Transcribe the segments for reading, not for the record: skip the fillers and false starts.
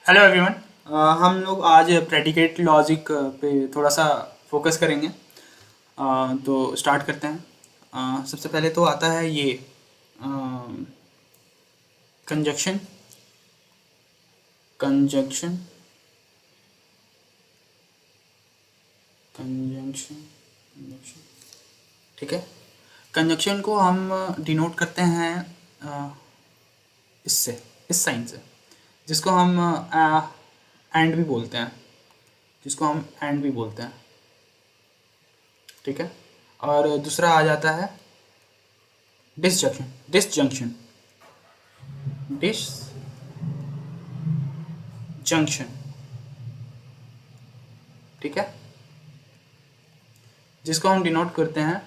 Hello everyone. हम लोग आज प्रेडिकेट लॉजिक पे थोड़ा सा फोकस करेंगे। तो स्टार्ट करते हैं। सबसे पहले तो आता है ये कंजक्शन। कंजंक्शन कंजंक्शन कंजंक्शन ठीक है। कंजंक्शन को हम डिनोट करते हैं इससे, इस साइन से, जिसको हम एंड भी बोलते हैं, ठीक है। और दूसरा आ जाता है डिसजंक्शन। डिसजंक्शन ठीक है, जिसको हम डिनोट करते हैं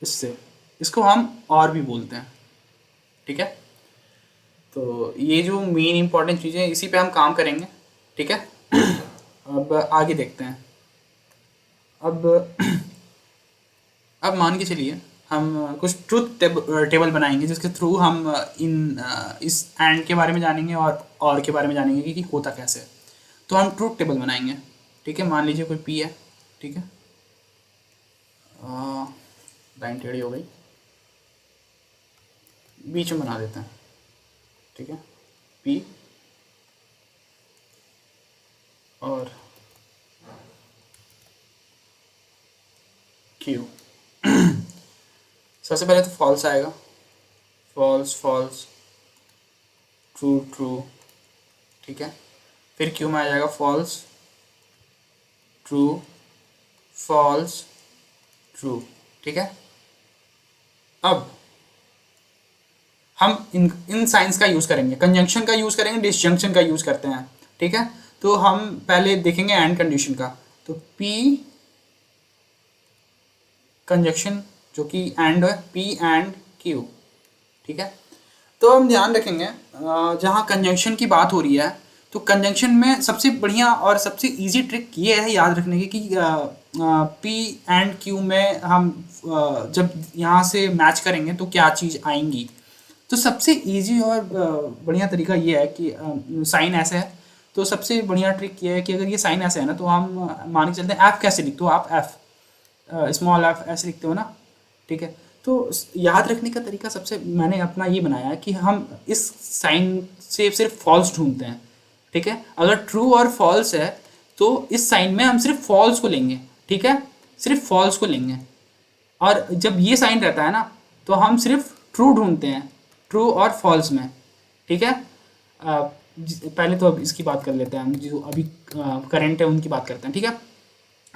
इससे, इसको हम और भी बोलते हैं, ठीक है। तो ये जो मेन इंपॉर्टेंट चीज़ें हैं इसी पे हम काम करेंगे, ठीक है। अब आगे देखते हैं। अब अब मान के चलिए हम कुछ ट्रुथ टेबल बनाएंगे जिसके थ्रू हम इस एंड के बारे में जानेंगे और के बारे में जानेंगे कि होता कैसे है। तो हम ट्रुथ टेबल बनाएंगे, ठीक है। मान लीजिए कोई पी है, ठीक है। लाइन टेढ़ी हो गई, बीच में बना देते हैं, ठीक है। पी और क्यू। सबसे पहले तो फॉल्स आएगा, फॉल्स फॉल्स, ट्रू ट्रू, ठीक है। फिर क्यू में आ जाएगा फॉल्स ट्रू फॉल्स ट्रू, ठीक है। अब हम इन साइंस का यूज़ करेंगे, कंजंक्शन का यूज़ करेंगे, डिसजंक्शन का यूज़ करते हैं, ठीक है। तो हम पहले देखेंगे एंड कंडीशन का। तो पी कंजंक्शन जो कि एंड है, पी एंड क्यू, ठीक है। तो हम ध्यान रखेंगे जहाँ कंजंक्शन की बात हो रही है तो कंजंक्शन में सबसे बढ़िया और सबसे इजी ट्रिक ये है याद रखने की कि पी एंड क्यू में हम जब यहाँ से मैच करेंगे तो क्या चीज़ आएंगी। तो सबसे इजी और बढ़िया तरीका ये है कि साइन ऐसे है, तो सबसे बढ़िया ट्रिक ये है कि अगर ये साइन ऐसे है ना तो हम मान के चलते हैं एफ कैसे लिखते हो आप, एफ स्मॉल एफ ऐसे लिखते हो ना, ठीक है। तो याद रखने का तरीका सबसे मैंने अपना ये बनाया है कि हम इस साइन से सिर्फ फॉल्स ढूंढते हैं, ठीक है। अगर ट्रू और फॉल्स है तो इस साइन में हम सिर्फ फॉल्स को लेंगे, ठीक है, सिर्फ फॉल्स को लेंगे। और जब ये साइन रहता है ना तो हम सिर्फ ट्रू ढूंढते हैं, ट्रू और फॉल्स में, ठीक है। पहले तो अब इसकी बात कर लेते हैं, हम जो अभी करंट है उनकी बात करते हैं, ठीक है।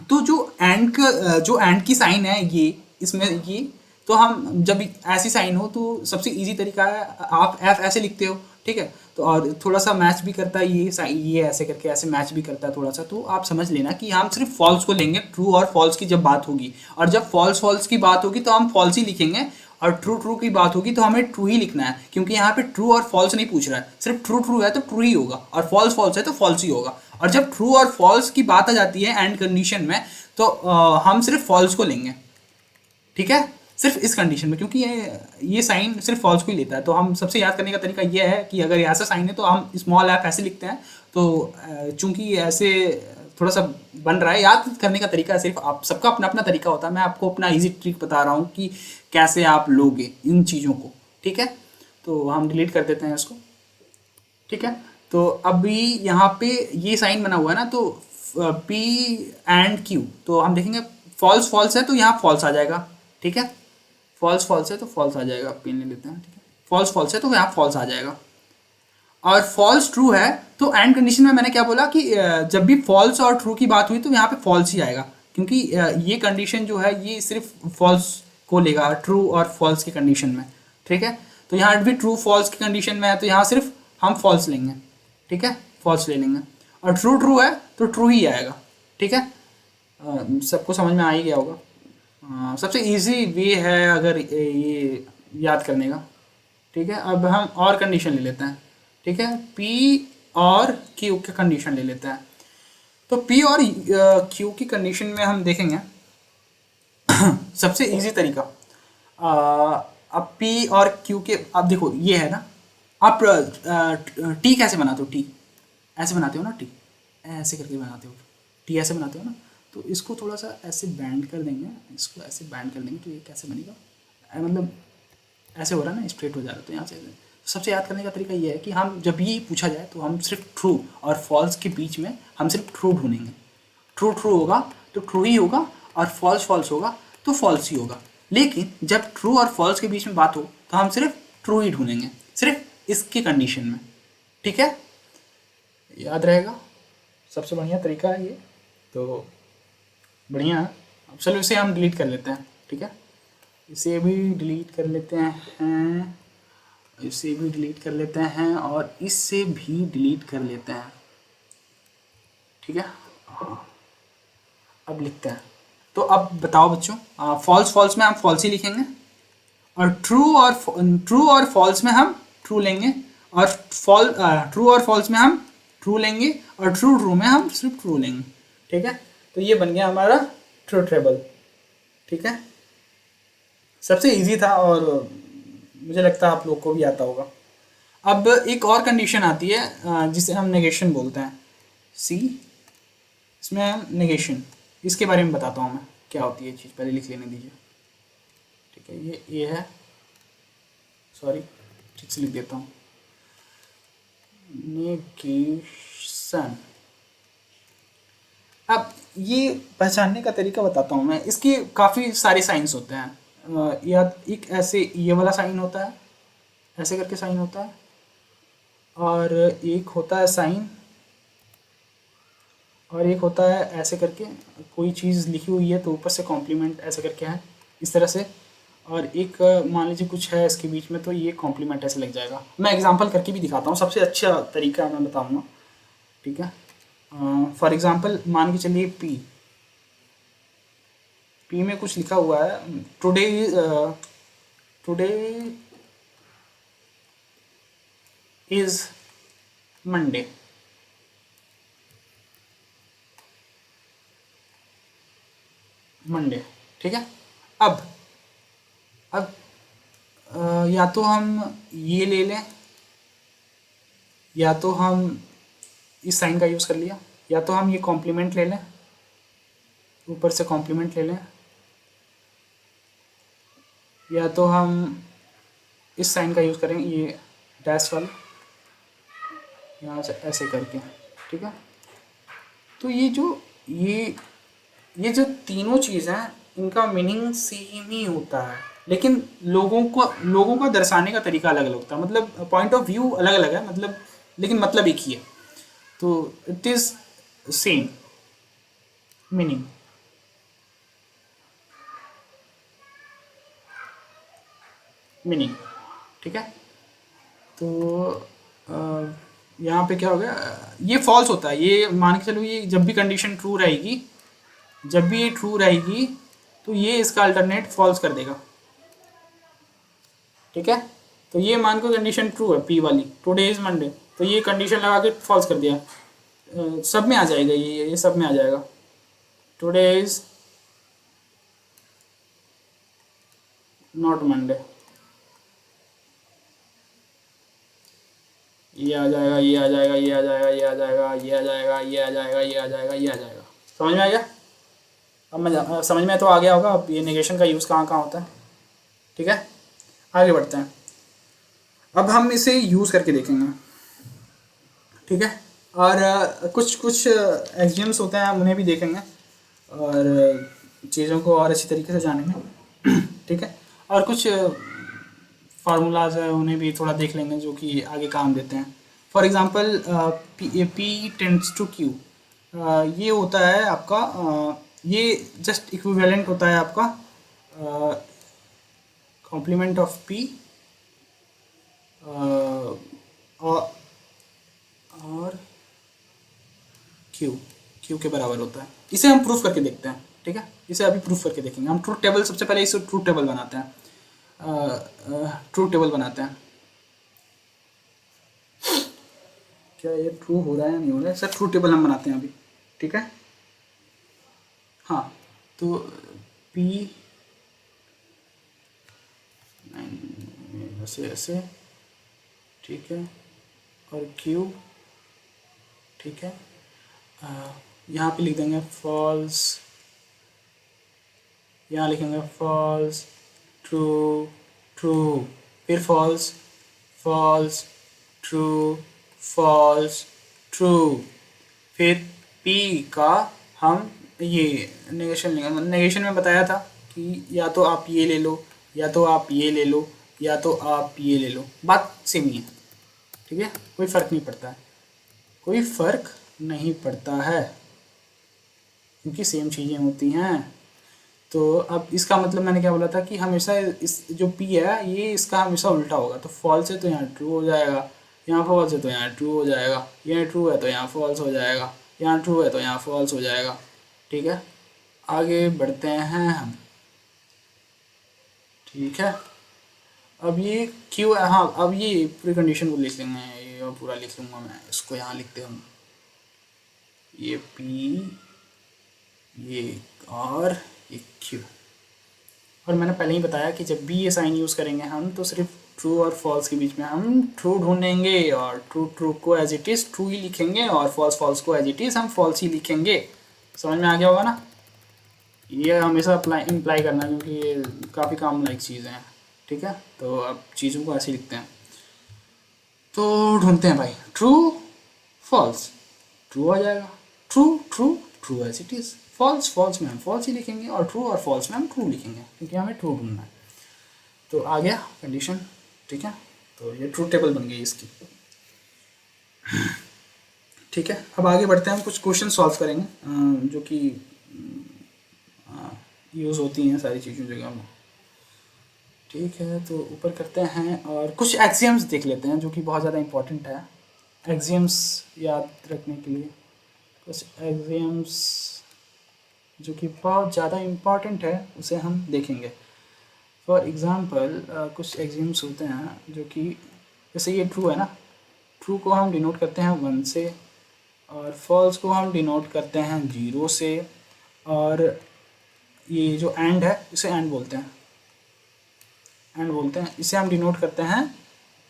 तो जो एंड की साइन है ये, इसमें ये, तो हम जब ऐसी साइन हो तो सबसे इजी तरीका है आप एफ ऐसे लिखते हो, ठीक है। तो और थोड़ा सा मैच भी करता है ये ऐसे करके ऐसे मैच भी करता है थोड़ा सा, तो आप समझ लेना कि हम सिर्फ फॉल्स को लेंगे ट्रू और फॉल्स की जब बात होगी, और जब फॉल्स फॉल्स की बात होगी तो हम फॉल्स ही लिखेंगे, और ट्रू ट्रू की बात होगी तो हमें ट्रू ही लिखना है, क्योंकि यहाँ पे ट्रू और फॉल्स नहीं पूछ रहा है, सिर्फ ट्रू ट्रू है तो ट्रू ही होगा, और फॉल्स फॉल्स है तो फॉल्स ही होगा। और जब ट्रू और फॉल्स की बात आ जाती है एंड कंडीशन में तो हम सिर्फ फॉल्स को लेंगे, ठीक है, सिर्फ इस कंडीशन में, क्योंकि ये साइन सिर्फ फॉल्स को ही लेता है। तो हम सबसे याद करने का तरीका ये है कि अगर ऐसा साइन है तो हम स्मॉल एफ ऐसे लिखते हैं। तो चूंकि ऐसे थोड़ा सा बन रहा है, याद करने का तरीका सिर्फ आप सबका अपना अपना तरीका होता है, मैं आपको अपना इजी ट्रिक बता रहा हूँ कि कैसे आप लोगे इन चीज़ों को, ठीक है। तो हम डिलीट कर देते हैं इसको, ठीक है। तो अभी यहाँ पे ये साइन बना हुआ है ना, तो पी एंड क्यू, तो हम देखेंगे फॉल्स फॉल्स है तो यहाँ फॉल्स आ जाएगा, ठीक है। फॉल्स फॉल्स है तो फॉल्स आ जाएगा, पिन ले लेते हैं, ठीक है। फॉल्स फॉल्स है तो यहाँ फॉल्स आ जाएगा, और फॉल्स ट्रू है तो एंड कंडीशन में मैंने क्या बोला कि जब भी फॉल्स और ट्रू की बात हुई तो यहाँ पे फॉल्स ही आएगा, क्योंकि ये कंडीशन जो है ये सिर्फ फॉल्स को लेगा ट्रू और फॉल्स की कंडीशन में, ठीक है। तो यहाँ भी ट्रू फॉल्स की कंडीशन में है तो यहाँ सिर्फ हम फॉल्स लेंगे, ठीक है, फॉल्स ले लेंगे, और ट्रू ट्रू है तो ट्रू ही आएगा, ठीक है। सबको समझ में आ ही गया होगा। सबसे इजी वे है अगर ये याद करने का, ठीक है। अब हम और कंडीशन ले लेते हैं, ठीक है, P और Q की कंडीशन ले लेते हैं। तो P और Q की कंडीशन में हम देखेंगे सबसे इजी तरीका, अब P और Q के, अब देखो ये है ना, आप टी कैसे बनाते हो? टी ऐसे बनाते हो ना, टी ऐसे करके बनाते हो, टी ऐसे बनाते हो ना, तो इसको थोड़ा सा ऐसे बैंड कर देंगे, इसको ऐसे बैंड कर देंगे तो ये कैसे बनेगा, मतलब ऐसे हो रहा है ना, स्ट्रेट हो जा रहा है। तो यहाँ से सबसे याद करने का तरीका ये है कि हम जब भी पूछा जाए तो हम सिर्फ ट्रू और फॉल्स के बीच में हम सिर्फ ट्रू ढूंढेंगे। ट्रू ट्रू होगा तो ट्रू ही होगा, और फॉल्स फॉल्स होगा तो फॉल्स ही होगा। लेकिन जब ट्रू और फॉल्स के बीच में बात हो तो हम सिर्फ ट्रू ही ढूंढेंगे, सिर्फ इसकी कंडीशन में। ठीक है, याद रहेगा, सबसे बढ़िया तरीका है ये। तो बढ़िया है। अब चलो इसे हम डिलीट कर लेते हैं। ठीक है, इसे भी डिलीट कर लेते हैं, इसे भी डिलीट कर लेते हैं, और इससे भी डिलीट कर लेते हैं। ठीक है, अब लिखते हैं। तो अब बताओ बच्चों, फॉल्स फॉल्स में हम फॉल्स ही लिखेंगे, और ट्रू और फॉल्स में हम ट्रू लेंगे, और ट्रू और फॉल्स में हम ट्रू लेंगे, और ट्रू ट्रू में हम सिर्फ ट्रू लेंगे। ठीक है, तो ये बन गया हमारा ट्रू टेबल। ठीक है, सबसे इजी था, और मुझे लगता है आप लोग को भी आता होगा। अब एक और कंडीशन आती है जिसे हम नेगेशन बोलते हैं। सी, इसमें हम नेगेशन, इसके बारे में बताता हूँ मैं क्या होती है ये चीज़, पहले लिख लेने दीजिए। ठीक है, ये है, सॉरी ठीक से लिख देता हूँ, नेगेशन। अब ये पहचानने का तरीका बताता हूँ मैं। इसके काफ़ी सारे साइंस होते हैं, या एक ऐसे ये वाला साइन होता है, ऐसे करके साइन होता है, और एक होता है साइन, और एक होता है ऐसे करके, कोई चीज़ लिखी हुई है तो ऊपर से कॉम्प्लीमेंट ऐसे करके है, इस तरह से। और एक मान लीजिए कुछ है इसके बीच में, तो ये कॉम्प्लीमेंट ऐसे लग जाएगा। मैं एग्जांपल करके भी दिखाता हूँ, सबसे अच्छा तरीका मैं बताऊँगा। ठीक है, फॉर एग्जांपल मान के चलिए पी, पी में कुछ लिखा हुआ है, today today is Monday. Monday, ठीक है। अब या तो हम ये ले लें, या तो हम इस साइन का यूज़ कर लिया, या तो हम ये कॉम्प्लीमेंट ले लें, ऊपर से कॉम्प्लीमेंट ले लें, या तो हम इस साइन का यूज़ करें, ये डैश वाला, यहाँ से ऐसे करके। ठीक है, तो ये जो तीनों चीज़ हैं, इनका मीनिंग सेम ही होता है, लेकिन लोगों का दर्शाने का तरीका अलग अलग होता है, मतलब पॉइंट ऑफ व्यू अलग अलग है, मतलब लेकिन मतलब एक ही है। तो it is same meaning. Meaning, ठीक है। तो यहाँ पे क्या हो गया, ये फॉल्स होता है, ये मान के चलो, ये जब भी कंडीशन ट्रू रहेगी, जब भी ये ट्रू रहेगी तो ये इसका अल्टरनेट फॉल्स कर देगा। ठीक है, तो ये मान को कंडीशन ट्रू है, पी वाली, टुडे इज मंडे, तो ये कंडीशन लगा के फॉल्स कर दिया। सब में आ जाएगा, ये सब में आ जाएगा, टुडे इज नॉट मंडे, ये आ जाएगा, ये आ जाएगा, ये आ जाएगा, ये आ जाएगा, ये आ जाएगा, ये आ जाएगा, ये आ जाएगा, ये आ जाएगा। समझ में आ गया? अब समझ में तो आ गया होगा अब ये नेगेशन का यूज़ कहाँ कहाँ होता है। ठीक है, आगे बढ़ते हैं। अब हम इसे यूज़ करके देखेंगे। ठीक है, और कुछ कुछ एक्सियम्स होते हैं, हम उन्हें भी देखेंगे, और चीज़ों को और अच्छी तरीके से जानेंगे। ठीक है, और कुछ फार्मूलाज है, उन्हें भी थोड़ा देख लेंगे जो कि आगे काम देते हैं। For example P tends to Q, ये होता है आपका, ये जस्ट इक्विवेलेंट होता है आपका कॉम्प्लीमेंट ऑफ पी और क्यू, क्यू के बराबर होता है। इसे हम प्रूफ करके देखते हैं। ठीक है, इसे अभी प्रूफ करके देखेंगे हम। ट्रूथ टेबल, सबसे पहले इसे ट्रूथ टेबल बनाते हैं, ट्रूथ टेबल बनाते हैं। क्या ये ट्रू हो रहा है या नहीं हो रहा है? सर ट्रूथ टेबल हम बनाते हैं अभी। ठीक है, हाँ, तो पी ऐसे ऐसे ठीक है, और Q, ठीक है, यहाँ पे लिख देंगे फॉल्स, यहाँ लिखेंगे फॉल्स, ट्रू, ट्रू, फिर false, false, true, false, true, फिर P का हम ये नेगेशन लेंगे। नेगेशन में बताया था कि या तो आप ये ले लो, या तो आप ये ले लो, या तो आप ये ले लो, बात सेम ही है, ठीक है, कोई फ़र्क नहीं पड़ता है, कोई फ़र्क नहीं पड़ता है, क्योंकि सेम चीज़ें होती हैं। तो अब इसका मतलब मैंने क्या बोला था कि हमेशा इस जो P है ये इसका हमेशा उल्टा होगा, तो फॉल्स है तो यहाँ ट्रू हो जाएगा, यहाँ फॉल्स है तो यहाँ ट्रू हो जाएगा, यहाँ ट्रू है तो यहाँ फॉल्स हो जाएगा, यहाँ ट्रू है तो यहाँ फॉल्स हो जाएगा, ठीक है। आगे बढ़ते हैं हम, ठीक है। अब ये क्यों, हाँ अब ये पूरी कंडीशन को लिख लेंगे, ये पूरा लिख लूँगा मैं, इसको यहाँ लिखते हम, ये P, ये और ये Q। और मैंने पहले ही बताया कि जब भी ये साइन यूज़ करेंगे हम तो सिर्फ ट्रू और फॉल्स के बीच में हम ट्रू ढूंढेंगे, और ट्रू ट्रू को एज इट इज़ ट्रू ही लिखेंगे, और फॉल्स फॉल्स को एज इट इज़ हम फॉल्स ही लिखेंगे। समझ में आ गया होगा ना? ये हमेशा अप्लाई इम्प्लाई करना, क्योंकि ये काफ़ी काम लाइक चीज़ें हैं, ठीक है। तो अब चीज़ों को ऐसे ही लिखते हैं, तो ढूंढते हैं भाई, ट्रू फॉल्स, ट्रू आ जाएगा, true true true as it is, false false में हम फॉल्स ही लिखेंगे, और ट्रू और फॉल्स में हम ट्रू लिखेंगे, क्योंकि हमें ट्रू ढूंढना है। तो आ गया कंडीशन, ठीक है। तो ये ट्रू टेबल बन गई इसकी, ठीक है। अब आगे बढ़ते हैं, हम कुछ क्वेश्चन सॉल्व करेंगे जो कि यूज़ होती हैं सारी चीज़ों जगह में, ठीक है। तो ऊपर करते हैं और कुछ एक्सियम्स देख लेते हैं जो कि बहुत ज़्यादा इम्पोर्टेंट है, एक्सियम्स याद रखने के लिए कुछ एक्सियम्स जो कि बहुत ज़्यादा इम्पॉर्टेंट है उसे हम देखेंगे। फॉर एग्ज़ाम्पल कुछ एक्सियम्स होते हैं जो कि, जैसे ये ट्रू है ना, ट्रू को हम डिनोट करते हैं 1 से, और फॉल्स को हम डिनोट करते हैं 0 से, और ये जो एंड है इसे एंड बोलते हैं, एंड बोलते हैं, इसे हम डिनोट करते हैं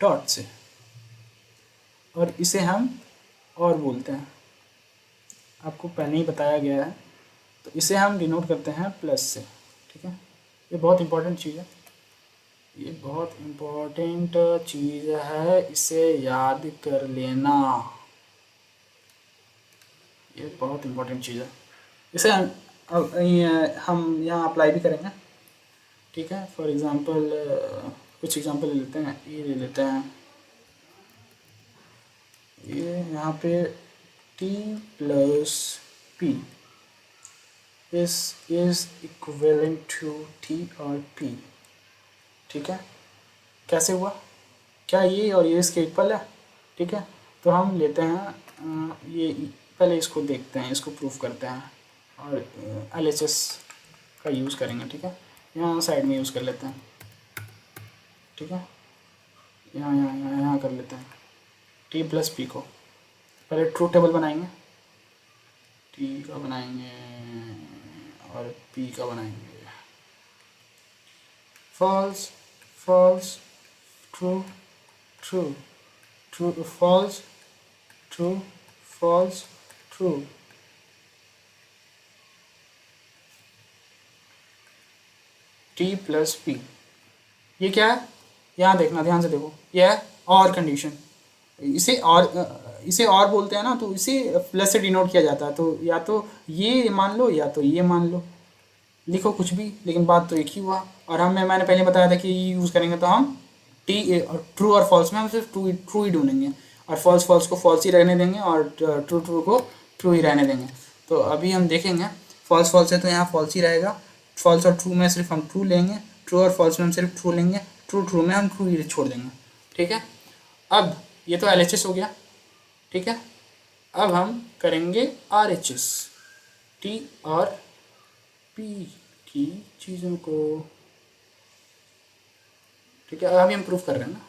डॉट से, और इसे हम और बोलते हैं, आपको पहले ही बताया गया है। तो इसे हम डिनोट करते हैं प्लस से, ठीक है। ये बहुत इंपॉर्टेंट चीज़ है, ये बहुत इम्पोर्टेंट चीज़ है, इसे याद कर लेना, ये बहुत इम्पोर्टेंट चीज़ है। इसे हम यहाँ अप्लाई भी करेंगे, ठीक है। फॉर एग्ज़ाम्पल कुछ एग्ज़ाम्पल ले लेते हैं, ये ले लेते हैं, ये यहाँ पे t plus p is equivalent to t और p, ठीक है। कैसे हुआ, क्या ये और ये इसके इक्वल है, ठीक है। तो हम लेते हैं ये, पहले इसको देखते हैं, इसको प्रूफ करते हैं, और LHS का यूज़ करेंगे, ठीक है। यहाँ साइड में यूज़ कर लेते हैं, ठीक है, यहाँ यहाँ यहाँ यहाँ कर लेते हैं t प्लस p को, पहले ट्रू टेबल बनाएंगे, t का बनाएंगे और p का बनाएंगे, false false true true true false true false true, t plus p, ये क्या है, यहाँ देखना, ध्यान से देखो, ये है और कंडीशन, इसे और बोलते हैं ना, तो इसे प्लस से डिनोट किया जाता है, तो या तो ये मान लो या तो ये मान लो, लिखो कुछ भी, लेकिन बात तो एक ही हुआ। और मैंने पहले बताया था कि ये यूज़ करेंगे तो हम ट्रू और फॉल्स में हम सिर्फ ट्रू ही ढूंढेंगे, और फॉल्स फॉल्स को फॉल्स ही रहने देंगे, और ट्रू ट्रू को ट्रू ही रहने देंगे। तो अभी हम देखेंगे, फॉल्स फॉल्स है तो यहाँ फॉल्स ही रहेगा, फॉल्स और ट्रू में सिर्फ हम ट्रू लेंगे, ट्रू और फॉल्स में हम सिर्फ ट्रू लेंगे, ट्रू ट्रू में हम ट्रू ही छोड़ देंगे, ठीक है। अब ये तो LHS हो गया, ठीक है। अब हम करेंगे RHS, T और P की चीज़ों को, ठीक है। अभी हम प्रूफ कर रहे हैं ना,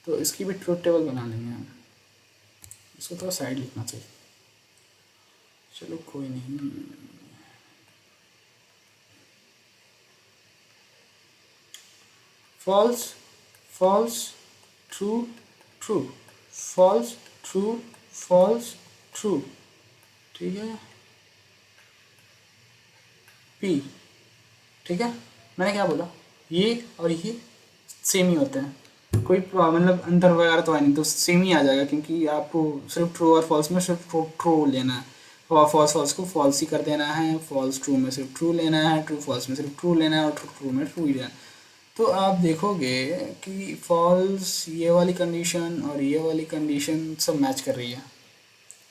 तो इसकी भी ट्रूथ टेबल बना लेंगे हम, इसको थोड़ा साइड लिखना चाहिए, चलो कोई नहीं, false false true true, false, true, false, true, ठीक है, पी, ठीक है। मैंने क्या बोला, ये और ये सेम ही होते हैं, कोई मतलब अंतर वगैरह तो है नहीं, तो सेम ही आ जाएगा, क्योंकि आपको सिर्फ ट्रू और फॉल्स में सिर्फ ट्रू ट्रू लेना है, और फॉल्स फॉल्स को फॉल्स ही कर देना है, फॉल्स ट्रू में सिर्फ ट्रू लेना है, ट्रू फॉल्स में सिर्फ ट्रू लेना है, और ट्रू ट्रू में ट्रू ही लेना है। तो आप देखोगे कि फॉल्स ये वाली कंडीशन और ये वाली कंडीशन सब मैच कर रही है,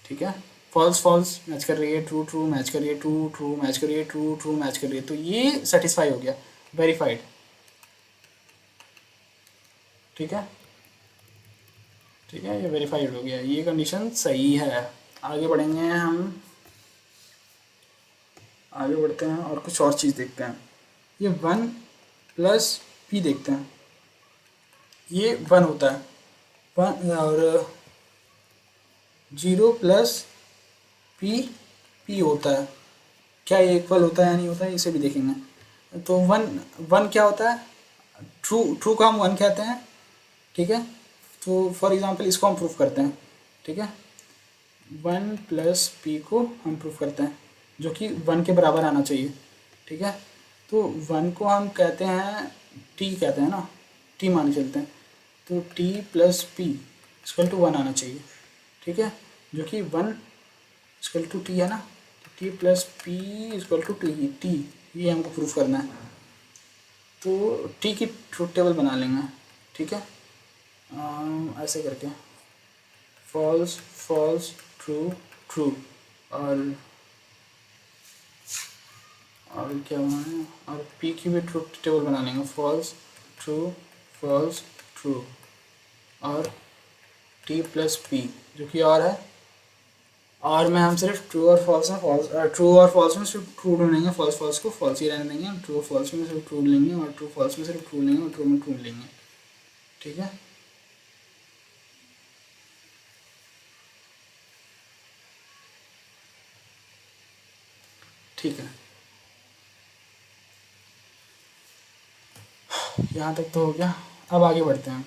ठीक है। फॉल्स फॉल्स मैच कर रही है, ट्रू ट्रू मैच कर रही है, ट्रू ट्रू मैच कर रही है, ट्रू ट्रू मैच कर रही है, तो ये सेटिस्फाई हो गया, वेरीफाइड, ठीक है, ठीक है, ये वेरीफाइड हो गया, ये कंडीशन सही है। आगे बढ़ेंगे हम, आगे बढ़ते हैं और कुछ और चीज़ देखते हैं। ये 1 + p देखते हैं, ये 1 होता है, 1, और 0 + p होता है, क्या ये इक्वल होता है या नहीं होता है, इसे भी देखेंगे। तो 1 क्या होता है, ट्रू, ट्रू को हम 1 कहते हैं, ठीक है। तो फॉर एग्जांपल इसको हम प्रूफ करते हैं, ठीक है, 1 + p को हम प्रूफ करते हैं, जो कि 1 के बराबर आना चाहिए, ठीक है। तो 1 को हम कहते हैं t कहते हैं ना, t मान के चलते हैं, तो t + p = 1 आना चाहिए, ठीक है, जो कि 1 = t है ना, t + p = t, ये हमको प्रूफ करना है। तो t की ट्रूथ टेबल बना लेंगे, ठीक है, ऐसे करके फॉल्स फॉल्स ट्रू ट्रू, और क्या बनाना, और p की भी ट्रूथ टेबल बना लेंगे, फॉल्स ट्रू और t + p, जो कि और है, और में हम सिर्फ ट्रू और फॉल्स में फॉल्स, ट्रू और फॉल्स में सिर्फ ट्रू ढूंढेंगे, फॉल्स फॉल्स को फॉल्स ही रहने देंगे, ट्रू और फॉल्स में सिर्फ ट्रू लेंगे, और ट्रू फॉल्स में सिर्फ ट्रू लेंगे, और ट्रू में ट्रू लेंगे, ठीक है। ठीक है, यहाँ तक तो हो गया। अब आगे बढ़ते हैं,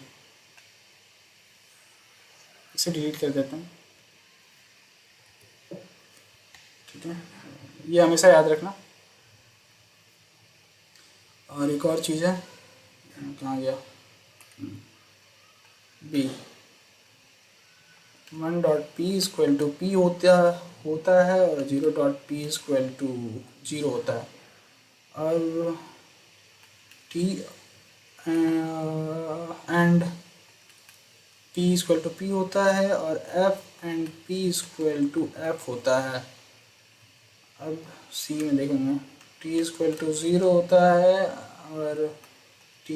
इसे डिलीट कर देते हैं, ठीक है, ये हमेशा याद रखना। और एक और चीज़ है, कहाँ गया, बी, 1.p = p होता है, और 0.p = 0 होता है, और t एंड p = p होता है, और f एंड p = f होता है। अब सी में देखेंगे, t = 0 होता है, और t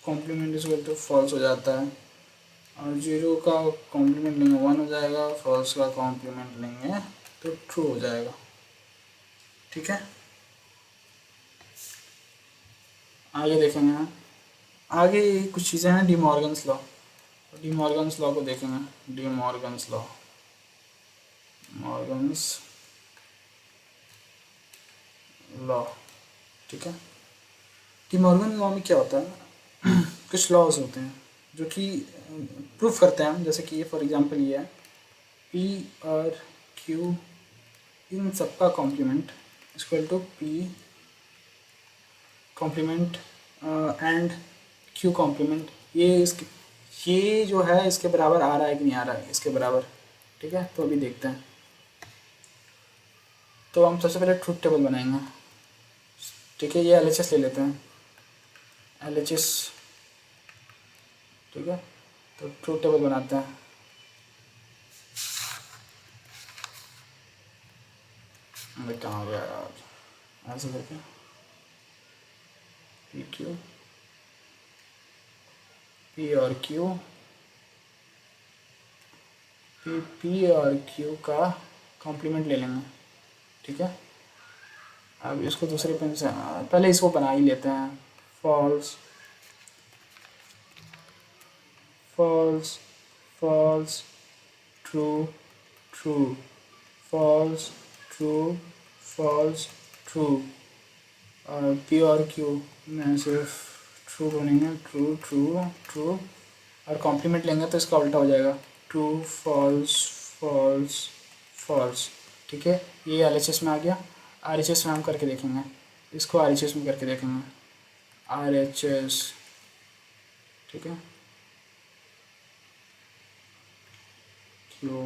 कॉम्प्लीमेंट फॉल्स हो जाता है, और 0 का कॉम्प्लीमेंट लेंगे 1 हो जाएगा, फॉल्स का कॉम्प्लीमेंट लेंगे तो ट्रू हो जाएगा, ठीक है। आगे देखेंगे हम, आगे कुछ चीज़ें हैं, D Morgan's law, D Morgan's law को देखेंगे, D Morgan's law, Morgan's law, ठीक है। डी मॉर्गन लॉ में क्या होता है, कुछ लॉज होते हैं जो कि प्रूफ करते हैं हम, जैसे कि फॉर एग्जांपल ये है, पी और क्यू इन सबका complement = P complement and Q complement, ये जो है इसके बराबर आ रहा है कि नहीं आ रहा है, इसके बराबर, ठीक है। तो अभी देखते हैं, तो हम सबसे पहले ट्रूथ टेबल बनाएंगे, ठीक है, ये LHS ले लेते हैं, LHS, ठीक है। तो ट्रूथ टेबल बनाते हैं, कहाँ गया यार, ऐसे करके पी क्यू, पी और क्यू, पी और क्यू का कॉम्प्लीमेंट ले लेंगे, ठीक है। अब इसको दूसरे पेन से, पहले इसको बना ही लेते हैं, false false false true true, false true false true, और पी और क्यू में सिर्फ ट्रू बनेंगे, ट्रू ट्रू ट्रू, और कॉम्प्लीमेंट लेंगे तो इसका उल्टा हो जाएगा, ट्रू फॉल्स फॉल्स फॉल्स। ठीक है, ये एलएचएस में आ गया। आरएचएस में हम करके देखेंगे, इसको आरएचएस में करके देखेंगे, आरएचएस। ठीक है, Q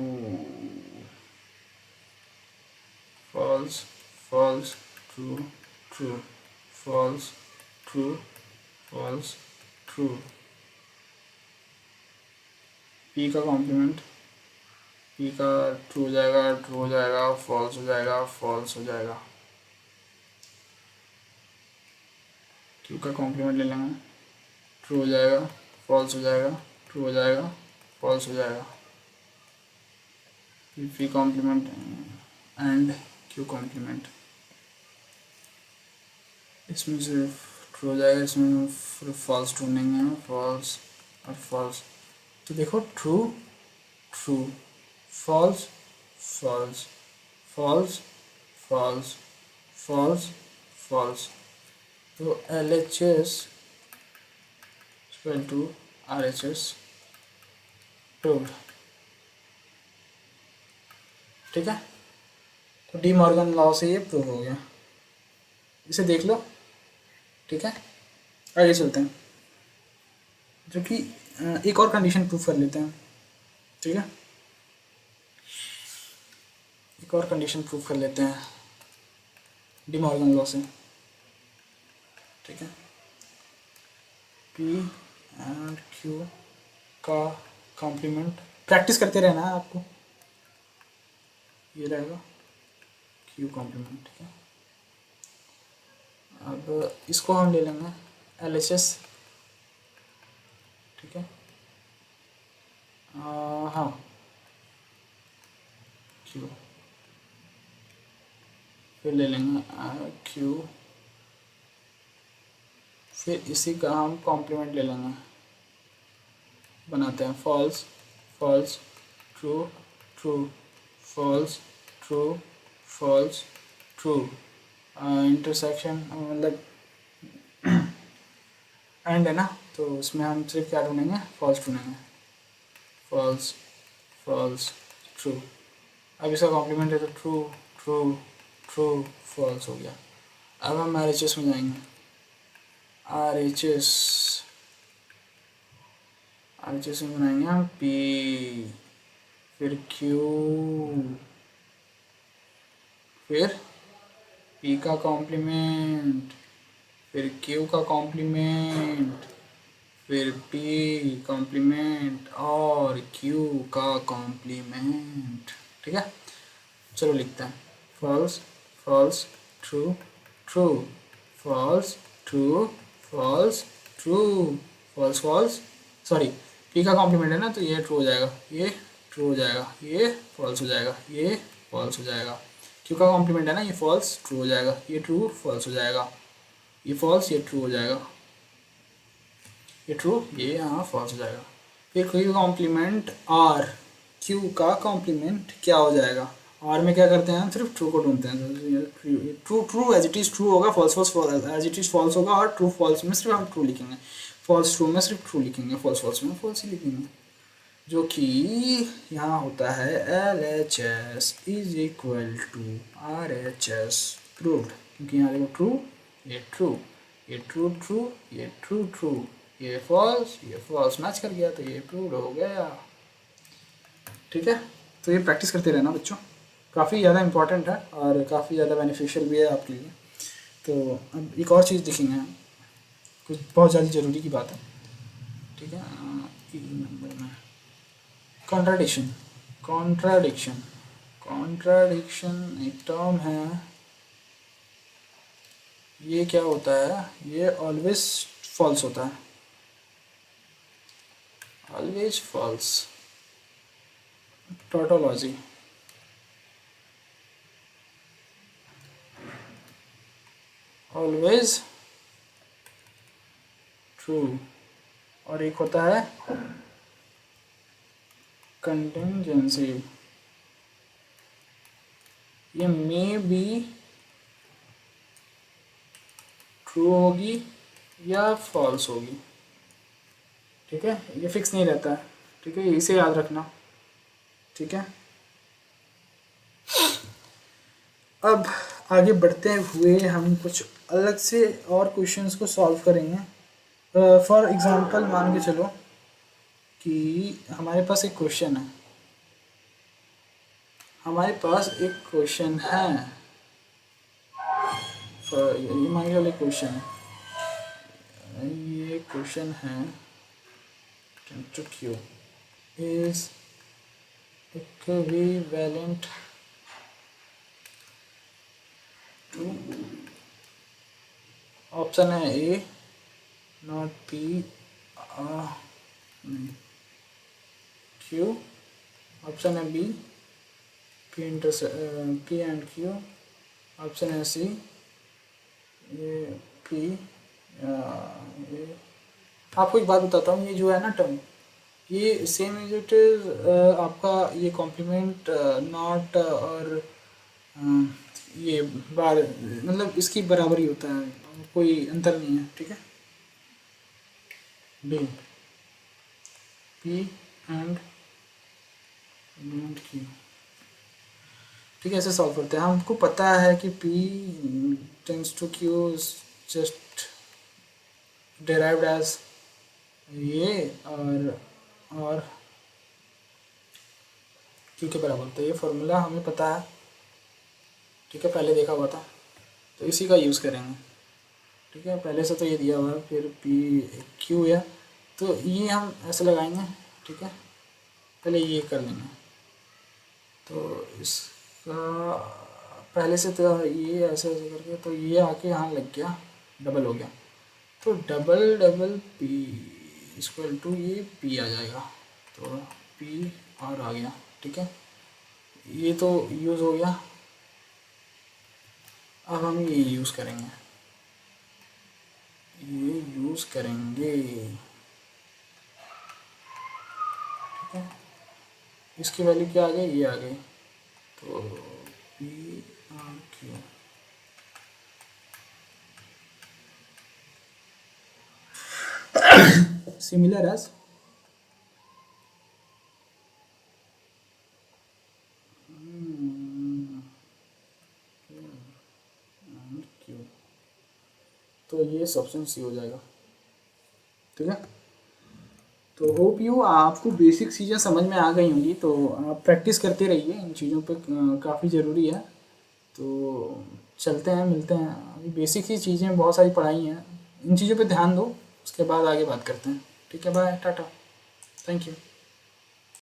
false false true true false true false true. P का कॉम्प्लीमेंट, पी का ट्रू हो जाएगा, ट्रू हो जाएगा, फॉल्स हो जाएगा, फॉल्स हो जाएगा। क्यू का कॉम्प्लीमेंट ले लेंगे, ट्रू हो जाएगा, फॉल्स हो जाएगा, ट्रू हो जाएगा, फॉल्स हो जाएगा। P complement and Q complement, इसमें सिर्फ ट्रू हो जाएगा, इसमें फिर फॉल्स ढूंढेंगे, फॉल्स और फॉल्स। तो देखो true true false false false false false false. तो L H S equal to R H S proved. ठीक है, तो डी मॉर्गन लॉ से ये प्रूव हो गया, इसे देख लो। ठीक है, आगे चलते हैं, जो कि एक और कंडीशन प्रूव कर लेते हैं। ठीक है, एक और कंडीशन प्रूव कर लेते हैं डी मॉर्गन लॉ से। ठीक है, पी एंड क्यू का कॉम्प्लीमेंट, प्रैक्टिस करते रहना है आपको, ये रहेगा क्यू कॉम्प्लीमेंट। ठीक है, अब इसको हम ले लेंगे एल एच एस। ठीक है, हाँ क्यू, फिर ले लेंगे क्यू, फिर इसी का हम कॉम्प्लीमेंट ले लेंगे, बनाते हैं false false true true false true false true. Intersection मतलब एंड है ना, तो उसमें हम सिर्फ क्या ढूंढेंगे, फॉल्स ढूंढेंगे, फॉल्स फॉल्स ट्रू। अब इसका कॉम्प्लीमेंट है तो ट्रू ट्रू ट्रू फॉल्स हो गया। अब हम आर एच एस में जाएंगे, are H S, are H S में बनाएंगे हम पी, फिर क्यू, फिर पी का कॉम्प्लीमेंट, फिर क्यू का कॉम्प्लीमेंट, फिर पी कॉम्प्लीमेंट और क्यू का कॉम्प्लीमेंट। ठीक है, चलो लिखते हैं, false false true true false true false true false false. Sorry, P का कॉम्प्लीमेंट है ना, तो ये ट्रू हो जाएगा, ये ट्रू हो जाएगा, ये फॉल्स हो जाएगा, ये फॉल्स हो जाएगा। क्यू का कॉम्प्लीमेंट है ना, ये फॉल्स ट्रू हो जाएगा, ये ट्रू फॉल्स हो जाएगा, ये फॉल्स ये ट्रू हो जाएगा, ये ट्रू ये हाँ फॉल्स हो जाएगा। फिर क्यू कॉम्प्लीमेंट आर, क्यू का कॉम्प्लीमेंट क्या हो जाएगा, आर में क्या करते हैं हम, सिर्फ ट्रू को ढूंढते हैं, true true as it is true होगा, false false as it is false होगा, और ट्रू फॉल्स में सिर्फ हम ट्रू लिखेंगे, फॉल्स ट्रू में सिर्फ ट्रू लिखेंगे, फॉल्स फॉल्स में फॉल्स ही लिखेंगे, जो कि यहाँ होता है L H S is equal to R H S proved. क्योंकि यहाँ देखो ट्रू, ये ट्रू, ये ट्रू ट्रू, ये ट्रू ट्रू, ये फॉल्स मैच कर गया, तो ये प्रूव्ड हो गया। ठीक है, तो ये प्रैक्टिस करते रहना बच्चों, काफ़ी ज़्यादा इंपॉर्टेंट है और काफ़ी ज़्यादा बेनिफिशियल भी है आपके लिए। तो अब एक और चीज़ देखेंगे हम, कुछ बहुत ज़्यादा ज़रूरी की बात है। ठीक है, नंबर में कॉन्ट्राडिक्शन, कॉन्ट्राडिक्शन कॉन्ट्राडिक्शन एक टर्म है, ये क्या होता है, ये ऑलवेज फॉल्स होता है, always false. Tautology, always true, और एक होता है कंटिंजेंसी, ये मे बी ट्रू होगी या फॉल्स होगी। ठीक है, ये फिक्स नहीं रहता है, ठीक है, इसे याद रखना, ठीक है। अब आगे बढ़ते हुए हम कुछ अलग से और क्वेश्चंस को सॉल्व करेंगे। फॉर एग्जांपल मान के चलो कि हमारे पास एक क्वेश्चन है, हमारे पास एक क्वेश्चन है, ये मान के चलो एक क्वेश्चन है, ये क्वेश्चन है to Q is equivalent to option है A not P Q, option है B P and Q, option है सी ये पी। ये आपको एक बात बताता हूँ, ये जो है ना टर्म, ये सेम इज इट इज आपका ये कॉम्प्लीमेंट नॉट और ये बार, मतलब इसकी बराबर ही होता है, कोई अंतर नहीं है, ठीक है। बी पी एंड क्यू, ठीक है, ऐसे सॉल्व करते हैं। हमको पता है कि P tends to Q just derived as ये और Q के बराबर होता है, ये फॉर्मूला हमें पता है, ठीक है, पहले देखा हुआ था, तो इसी का यूज़ करेंगे, ठीक है। पहले से तो ये दिया हुआ है, फिर P Q है, तो ये हम ऐसे लगाएंगे, ठीक है, पहले ये कर लेंगे, तो इसका पहले से तो ये ऐसे ऐसे करके, तो ये आके यहाँ लग गया, डबल हो गया, तो double double P equal to ये P आ जाएगा, तो P और आ गया, ठीक है, ये तो यूज़ हो गया। अब हम ये यूज़ करेंगे, ठीक है, इसकी वैल्यू क्या आ गई, ये आ गई, तो P और Q similar as Q, तो ये ऑप्शन सी हो जाएगा, ठीक है। तो होप यू आपको बेसिक चीज़ें समझ में आ गई होंगी, तो आप प्रैक्टिस करते रहिए, इन चीज़ों पे काफ़ी ज़रूरी है। तो चलते हैं, मिलते हैं, अभी बेसिक ही चीज़ें बहुत सारी पढ़ाई हैं, इन चीज़ों पे ध्यान दो, उसके बाद आगे बात करते हैं, ठीक है, बाय, टाटा, थैंक यू।